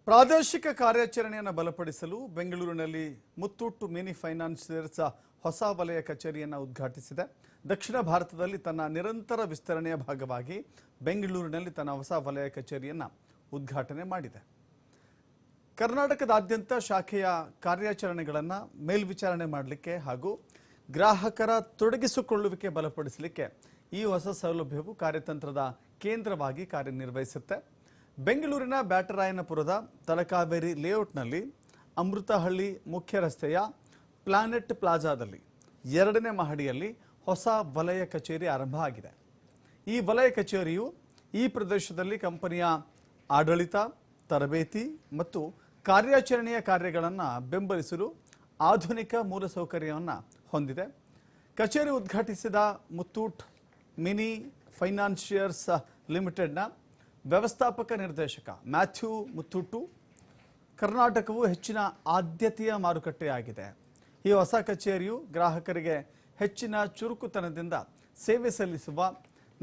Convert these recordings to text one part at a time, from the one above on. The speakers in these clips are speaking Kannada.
ಪ್ರಾದೇಶಿಕ ಕಾರ್ಯಾಚರಣೆಯನ್ನು ಬಲಪಡಿಸಲು ಬೆಂಗಳೂರಿನಲ್ಲಿ ಮುತ್ತೂಟ್ ಮಿನಿ ಫೈನಾನ್ಸಿಯರ್ಸ್ ಹೊಸ ವಲಯ ಕಚೇರಿಯನ್ನು ಉದ್ಘಾಟಿಸಿದೆ. ದಕ್ಷಿಣ ಭಾರತದಲ್ಲಿ ತನ್ನ ನಿರಂತರ ವಿಸ್ತರಣೆಯ ಭಾಗವಾಗಿ ಬೆಂಗಳೂರಿನಲ್ಲಿ ತನ್ನ ಹೊಸ ವಲಯ ಕಚೇರಿಯನ್ನು ಉದ್ಘಾಟನೆ ಮಾಡಿದೆ. ಕರ್ನಾಟಕದಾದ್ಯಂತ ಶಾಖೆಯ ಕಾರ್ಯಾಚರಣೆಗಳನ್ನು ಮೇಲ್ವಿಚಾರಣೆ ಮಾಡಲಿಕ್ಕೆ ಹಾಗೂ ಗ್ರಾಹಕರ ತೊಡಗಿಸಿಕೊಳ್ಳುವಿಕೆ ಬಲಪಡಿಸಲಿಕ್ಕೆ ಈ ಹೊಸ ಸೌಲಭ್ಯವು ಕಾರ್ಯತಂತ್ರದ ಕೇಂದ್ರವಾಗಿ ಕಾರ್ಯನಿರ್ವಹಿಸುತ್ತೆ. ಬೆಂಗಳೂರಿನ ಬ್ಯಾಟರಾಯನಪುರದ ತಲಕಾವೇರಿ ಲೇಔಟ್ನಲ್ಲಿ ಅಮೃತಹಳ್ಳಿ ಮುಖ್ಯ ರಸ್ತೆಯ ಪ್ಲಾನೆಟ್ ಪ್ಲಾಜಾದಲ್ಲಿ 2ನೇ ಮಹಡಿಯಲ್ಲಿ ಹೊಸ ವಲಯ ಕಚೇರಿ ಆರಂಭ ಆಗಿದೆ. ಈ ವಲಯ ಕಚೇರಿಯು ಈ ಪ್ರದೇಶದಲ್ಲಿ ಕಂಪನಿಯ ಆಡಳಿತ, ತರಬೇತಿ ಮತ್ತು ಕಾರ್ಯಾಚರಣೆಯ ಕಾರ್ಯಗಳನ್ನು ಬೆಂಬಲಿಸಲು ಆಧುನಿಕ ಮೂಲಸೌಕರ್ಯವನ್ನು ಹೊಂದಿದೆ. ಕಚೇರಿ ಉದ್ಘಾಟಿಸಿದ ಮುತ್ತೂಟ್ ಮಿನಿ ಫೈನಾನ್ಷಿಯರ್ಸ್ ಲಿಮಿಟೆಡ್ನ ವ್ಯವಸ್ಥಾಪಕ ನಿರ್ದೇಶಕ ಮ್ಯಾಥ್ಯೂ ಮುತ್ತೂಟು, ಕರ್ನಾಟಕವು ಹೆಚ್ಚಿನ ಆದ್ಯತೆಯ ಮಾರುಕಟ್ಟೆಯಾಗಿದೆ. ಈ ಹೊಸ ಕಚೇರಿಯು ಗ್ರಾಹಕರಿಗೆ ಹೆಚ್ಚಿನ ಚುರುಕುತನದಿಂದ ಸೇವೆ ಸಲ್ಲಿಸುವ,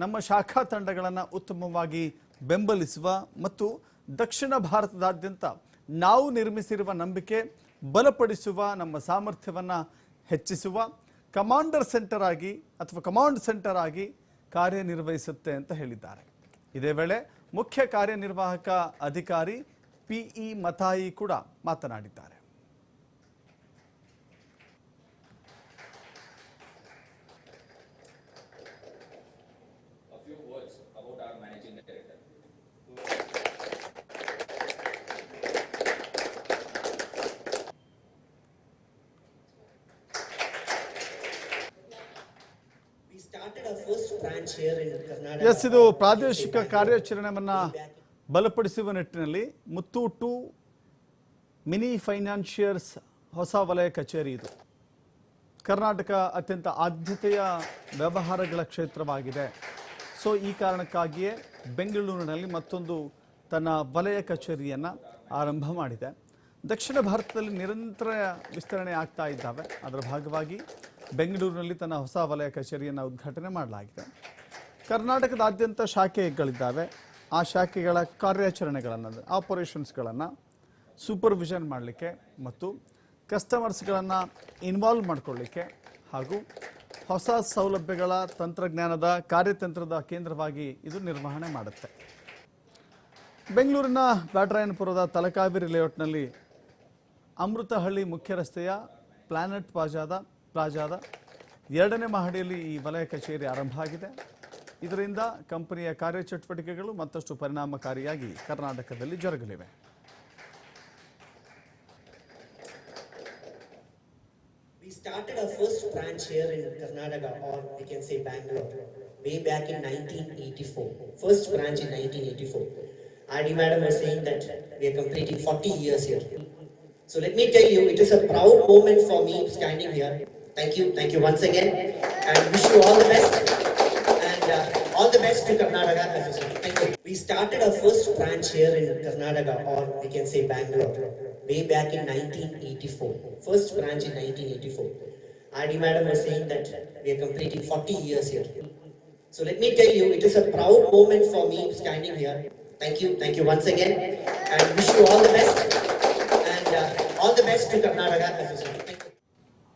ನಮ್ಮ ಶಾಖಾ ತಂಡಗಳನ್ನು ಉತ್ತಮವಾಗಿ ಬೆಂಬಲಿಸುವ ಮತ್ತು ದಕ್ಷಿಣ ಭಾರತದಾದ್ಯಂತ ನಾವು ನಿರ್ಮಿಸಿರುವ ನಂಬಿಕೆ ಬಲಪಡಿಸುವ, ನಮ್ಮ ಸಾಮರ್ಥ್ಯವನ್ನು ಹೆಚ್ಚಿಸುವ ಕಮಾಂಡ್ ಸೆಂಟರ್ ಆಗಿ ಕಾರ್ಯನಿರ್ವಹಿಸುತ್ತೆ ಅಂತ ಹೇಳಿದ್ದಾರೆ. ಇದೇ ವೇಳೆ ಮುಖ್ಯ ಕಾರ್ಯನಿರ್ವಾಹಕ ಅಧಿಕಾರಿ ಪಿಇ ಮತಾಯಿ ಕೂಡ ಮಾತನಾಡಿದ್ದಾರೆ. ಎಸ್, ಇದು ಪ್ರಾದೇಶಿಕ ಕಾರ್ಯಾಚರಣೆಯನ್ನು ಬಲಪಡಿಸುವ ನಿಟ್ಟಿನಲ್ಲಿ ಮುತ್ತೂಟು ಮಿನಿ ಫೈನಾನ್ಷಿಯರ್ಸ್ ಹೊಸ ವಲಯ ಕಚೇರಿ. ಇದು ಕರ್ನಾಟಕ ಅತ್ಯಂತ ಆದ್ಯತೆಯ ವ್ಯವಹಾರಗಳ ಕ್ಷೇತ್ರವಾಗಿದೆ. ಸೊ ಈ ಕಾರಣಕ್ಕಾಗಿಯೇ ಬೆಂಗಳೂರಿನಲ್ಲಿ ಮತ್ತೊಂದು ತನ್ನ ವಲಯ ಕಚೇರಿಯನ್ನು ಆರಂಭ ಮಾಡಿದೆ. ದಕ್ಷಿಣ ಭಾರತದಲ್ಲಿ ನಿರಂತರ ವಿಸ್ತರಣೆ ಆಗ್ತಾ ಇದ್ದಾವೆ. ಅದರ ಭಾಗವಾಗಿ ಬೆಂಗಳೂರಿನಲ್ಲಿ ತನ್ನ ಹೊಸ ವಲಯ ಕಚೇರಿಯನ್ನು ಉದ್ಘಾಟನೆ ಮಾಡಲಾಗಿದೆ. ಕರ್ನಾಟಕದಾದ್ಯಂತ ಶಾಖೆಗಳಿದ್ದಾವೆ. ಆ ಶಾಖೆಗಳ ಕಾರ್ಯಾಚರಣೆಗಳನ್ನು, ಆಪರೇಷನ್ಸ್ಗಳನ್ನು ಸೂಪರ್ವಿಷನ್ ಮಾಡಲಿಕ್ಕೆ ಮತ್ತು ಕಸ್ಟಮರ್ಸ್ಗಳನ್ನು ಇನ್ವಾಲ್ವ್ ಮಾಡಿಕೊಳ್ಳಿಕ್ಕೆ ಹಾಗೂ ಹೊಸ ಸೌಲಭ್ಯಗಳ ತಂತ್ರಜ್ಞಾನದ ಕಾರ್ಯತಂತ್ರದ ಕೇಂದ್ರವಾಗಿ ಇದು ನಿರ್ವಹಣೆ ಮಾಡುತ್ತೆ. ಬೆಂಗಳೂರಿನ ಬ್ಯಾಟರಾಯನಪುರದ ತಲಕಾವೇರಿ ಲೇಔಟ್ನಲ್ಲಿ ಅಮೃತಹಳ್ಳಿ ಮುಖ್ಯ ರಸ್ತೆಯ ಪ್ಲಾನೆಟ್ ಪ್ಲಾಜಾದ 2ನೇ ಮಹಡಿಯಲ್ಲಿ ಈ ವಲಯ ಕಚೇರಿ ಆರಂಭ ಆಗಿದೆ. ಇದರಿಂದ ಕಂಪನಿಯ ಕಾರ್ಯಚಟುವಟಿಕೆಗಳು ಮತ್ತಷ್ಟು ಪರಿಣಾಮಕಾರಿಯಾಗಿ ಕರ್ನಾಟಕದಲ್ಲಿ ಜರುಗಲಿವೆ. We started our first branch here in Karnataka, or we can say Bangalore, way back in 1984. First branch in 1984. RD Madam was saying that we are completing 40 years here. So let me tell you, it is a proud moment for me standing here. Thank you once again, and wish you all the best, and all the best to Karnataka as well. Thank you. We started our first branch here in Karnataka, or we can say Bangalore, way back in 1984. First branch in 1984. RD Madam was saying that we are completing 40 years here. So let me tell you, it is a proud moment for me standing here. Thank you once again, and wish you all the best, and all the best to Karnataka as well.